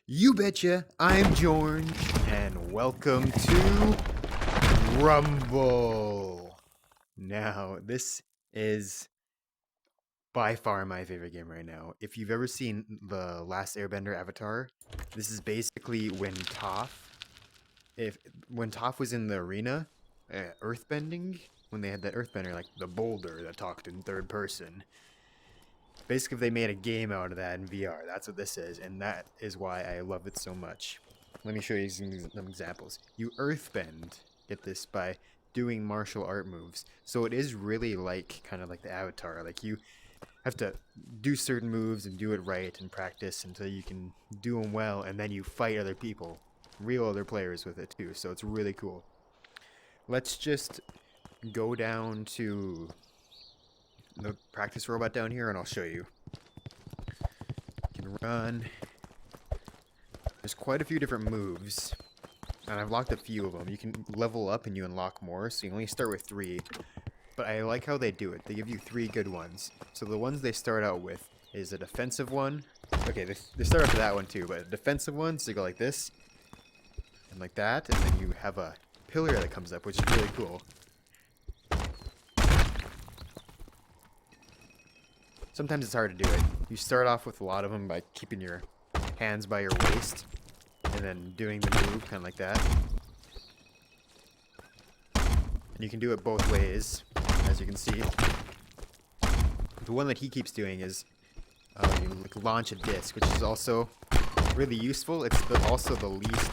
You betcha, I'm George, and welcome to Rumble. Now, this is by far my favorite game right now. If you've ever seen The Last Airbender Avatar, this is basically when Toph was in the arena, earthbending, when they had that earthbender, like the boulder that talked in third person. Basically, if they made a game out of that in VR, that's what this is, and that is why I love it so much. Let me show you some examples. You earthbend, get this, by doing martial art moves. So it is really like, kind of like the Avatar. Like, you have to do certain moves and do it right and practice until you can do them well, and then you fight other people, real other players with it too, so it's really cool. Let's just go down to the practice robot down here and I'll show you. You can run. There's quite a few different moves, and I've locked a few of them. You can level up and you unlock more, so you only start with 3. But I like how they do it. They give you 3 good ones. So the ones they start out with is a defensive one. Okay, they start off with that one too, but a defensive one, so you go like this, and like that, and then you have a pillar that comes up, which is really cool. Sometimes it's hard to do it. You start off with a lot of them by keeping your hands by your waist, and then doing the move, kind of like that. And you can do it both ways, as you can see. The one that he keeps doing is you like launch a disc, which is also really useful. It's also the least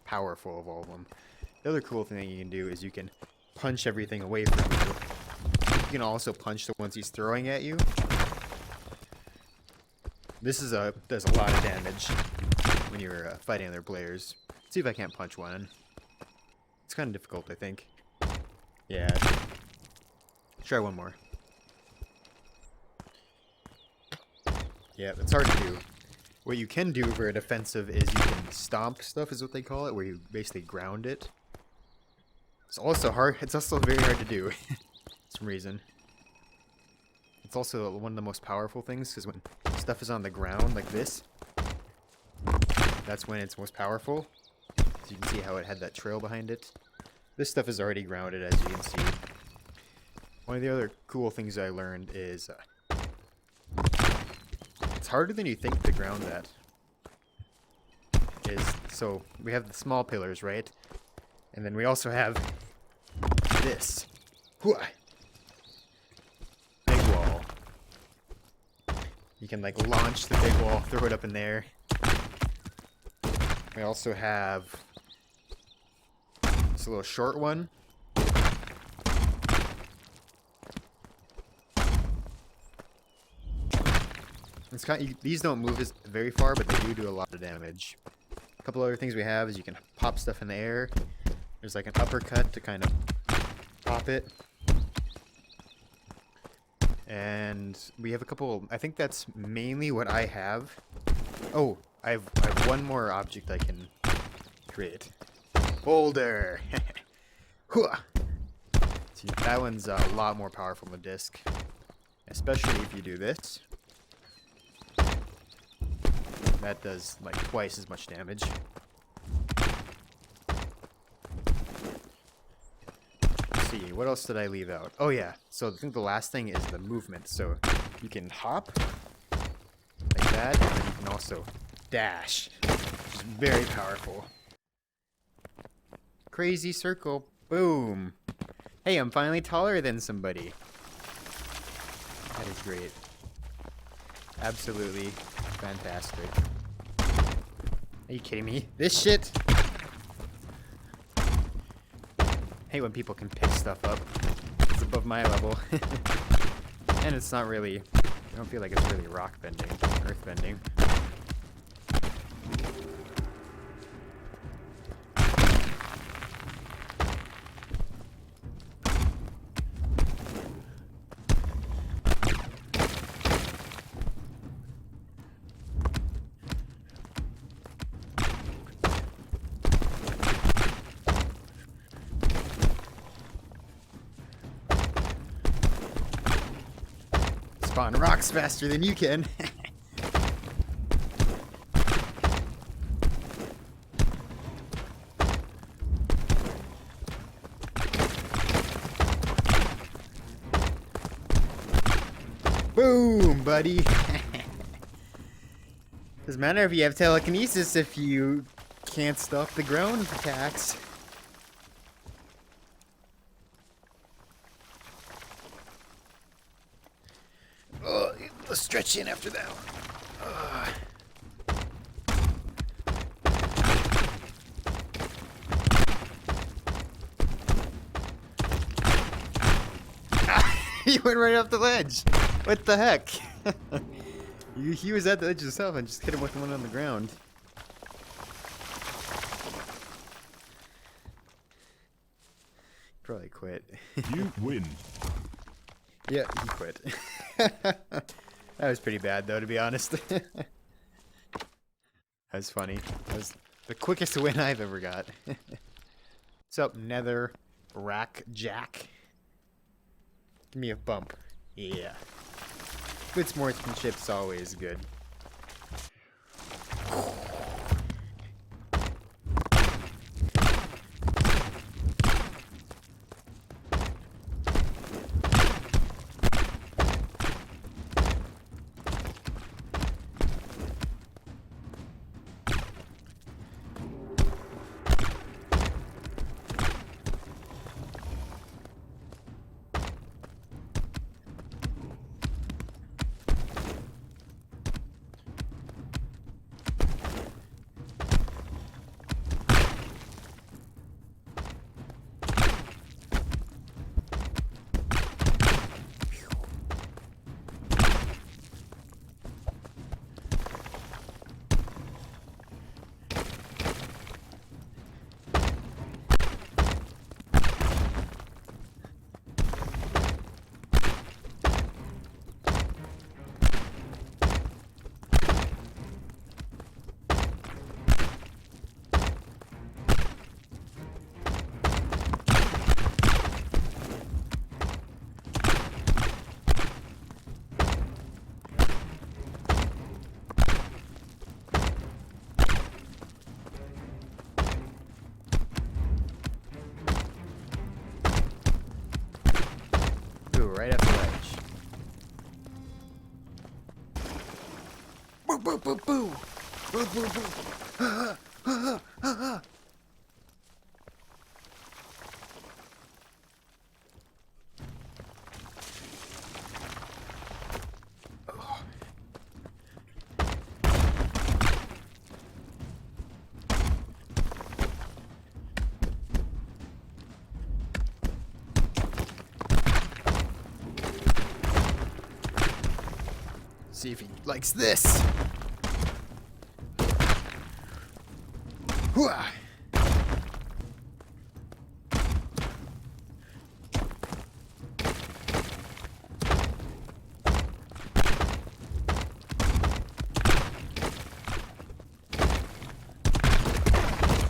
powerful of all of them. The other cool thing you can do is you can punch everything away from you. You can also punch the ones he's throwing at you. This does a lot of damage when you're fighting other players. Let's see if I can't punch one. It's kind of difficult, I think. Yeah. Try one more. Yeah, it's hard to do. What you can do for a defensive is you can stomp stuff, is what they call it, where you basically ground it. It's also hard. It's also very hard to do. For some reason. It's also one of the most powerful things, because when stuff is on the ground like this, that's when it's most powerful. So you can see how it had that trail behind it. This stuff is already grounded, as you can see. One of the other cool things I learned is it's harder than you think to ground that. So we have the small pillars, right? And then we also have this. Big wall. You can like launch the big wall, throw it up in there. We also have this little short one. It's these don't move very far, but they do a lot of damage. A couple other things we have is you can pop stuff in the air. There's like an uppercut to kind of pop it. And we have a couple, I think that's mainly what I have. Oh, I have one more object I can create. Boulder! See, that one's a lot more powerful than the disc. Especially if you do this. That does like twice as much damage. Let's see, what else did I leave out? Oh yeah, so I think the last thing is the movement. So you can hop like that, and then you can also dash, which is very powerful. Crazy circle, boom. Hey, I'm finally taller than somebody. That is great. Absolutely fantastic. Are you kidding me? This shit? I hate when people can pick stuff up. It's above my level. And it's not really, I don't feel like it's really rock bending, earth bending. Spawn rocks faster than you can. Boom, buddy. Doesn't matter if you have telekinesis if you can't stop the ground attacks. Oh, let's stretch in after that one. He went right off the ledge. What the heck? He was at the edge himself and just hit him with the one on the ground. Probably quit. You win. Yeah, he quit. That was pretty bad though, to be honest. That was funny. That was the quickest win I've ever got. What's up, Nether Rack Jack? Give me a bump. Yeah. Good sportsmanship's always good. Right up the ledge. Boo boo boo boo! Boo boo boo! Ha ha ha ha! See if he likes this. Hooah!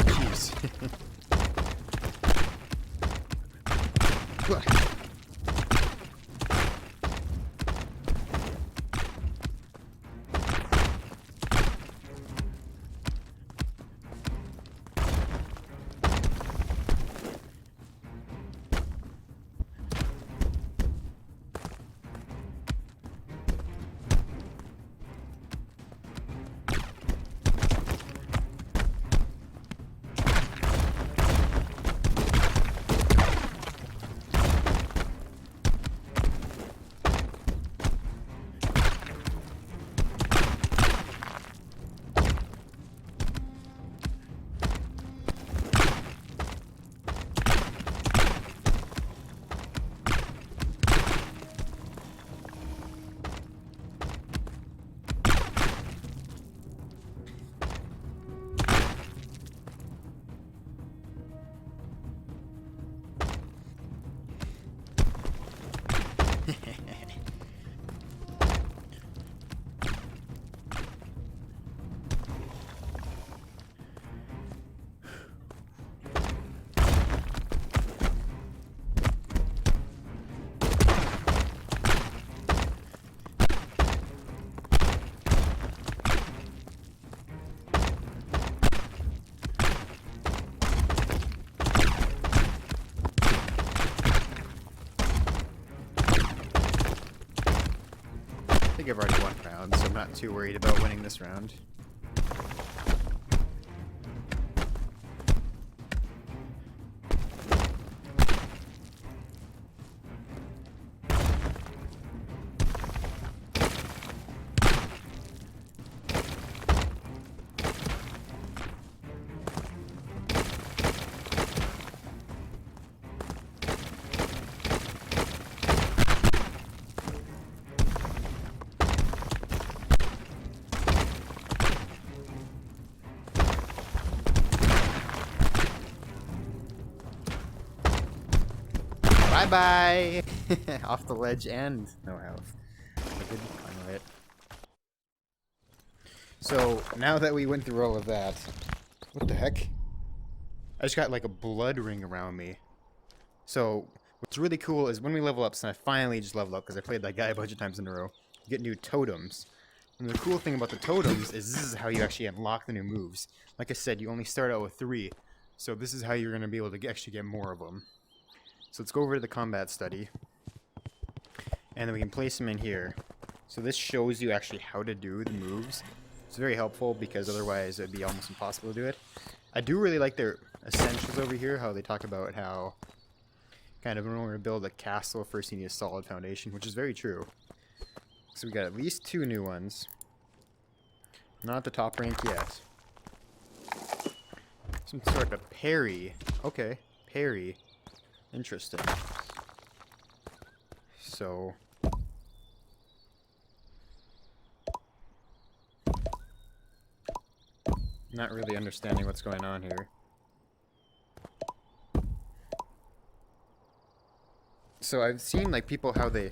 Jeez. Hooah! not too worried about winning this round. Bye-bye! Off the ledge and no health. I did finally it. So, now that we went through all of that... What the heck? I just got like a blood ring around me. So, what's really cool is when we level up, so I finally just leveled up because I played that guy a bunch of times in a row, you get new totems. And the cool thing about the totems is this is how you actually unlock the new moves. Like I said, you only start out with 3. So this is how you're going to be able to actually get more of them. So let's go over to the combat study. And then we can place them in here. So this shows you actually how to do the moves. It's very helpful because otherwise it would be almost impossible to do it. I do really like their essentials over here, how they talk about how kind of in order to build a castle, first you need a solid foundation, which is very true. So we got at least 2 new ones. Not the top rank yet. Some sort of parry. Okay, parry. Interesting. So... not really understanding what's going on here. So I've seen like people how they...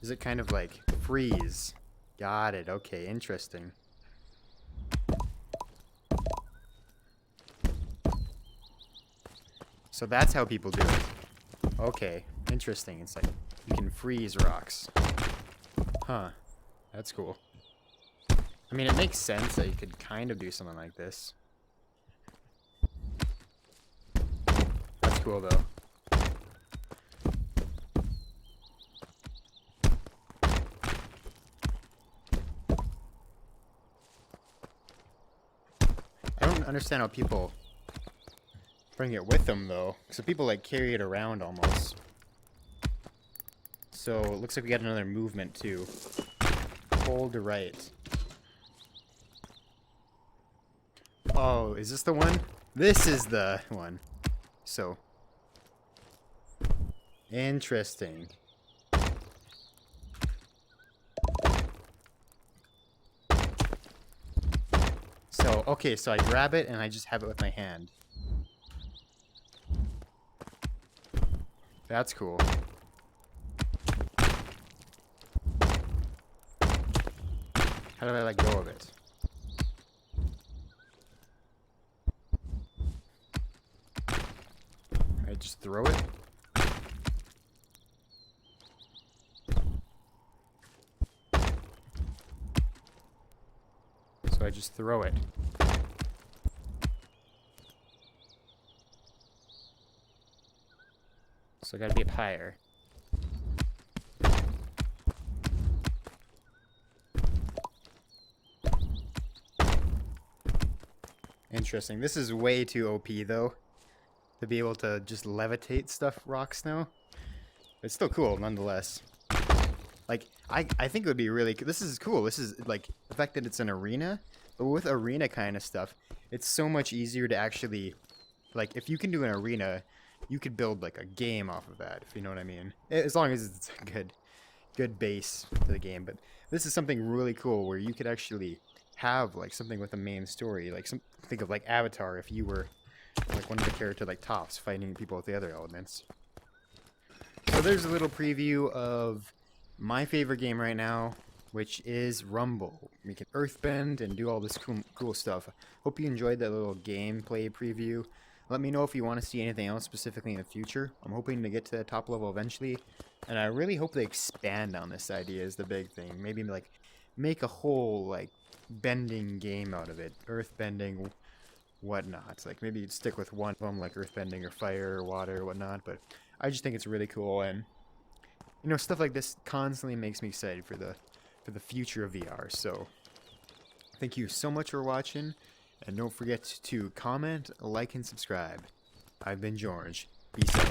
is it kind of like freeze? Got it. Okay, interesting. So that's how people do it. Okay, interesting. It's like you can freeze rocks. Huh. That's cool. I mean, it makes sense that you could kind of do something like this. That's cool, though. I don't understand how people bring it with them, though. So people, like, carry it around almost. So it looks like we got another movement, too. Hold to right. Oh, is this the one? This is the one. So. Interesting. So, okay, so I grab it and I just have it with my hand. That's cool. How do I let go of it? I just throw it? So I just throw it. So I gotta be up higher. Interesting. This is way too OP though. To be able to just levitate stuff, rocks now. It's still cool nonetheless. Like, I think it would be really... this is cool. This is, like, the fact that it's an arena. But with arena kind of stuff, it's so much easier to actually... like, if you can do an arena, you could build, like, a game off of that, if you know what I mean. As long as it's a good base to the game. But this is something really cool where you could actually have, like, something with a main story. Like, think of, like, Avatar if you were, like, one of the characters, like Toph, fighting people with the other elements. So there's a little preview of... my favorite game right now, which is Rumble. We can earthbend and do all this cool stuff. Hope you enjoyed that little gameplay preview. Let me know if you want to see anything else specifically in the future. I'm hoping to get to the top level eventually, and I really hope they expand on this idea is the big thing. Maybe like make a whole like bending game out of it, earthbending, whatnot. Like maybe you'd stick with one of them, like earthbending or fire or water or whatnot. But I just think it's really cool, and you know, stuff like this constantly makes me excited for the future of VR. So thank you so much for watching, and don't forget to comment, like, and subscribe. I've been George. Peace out.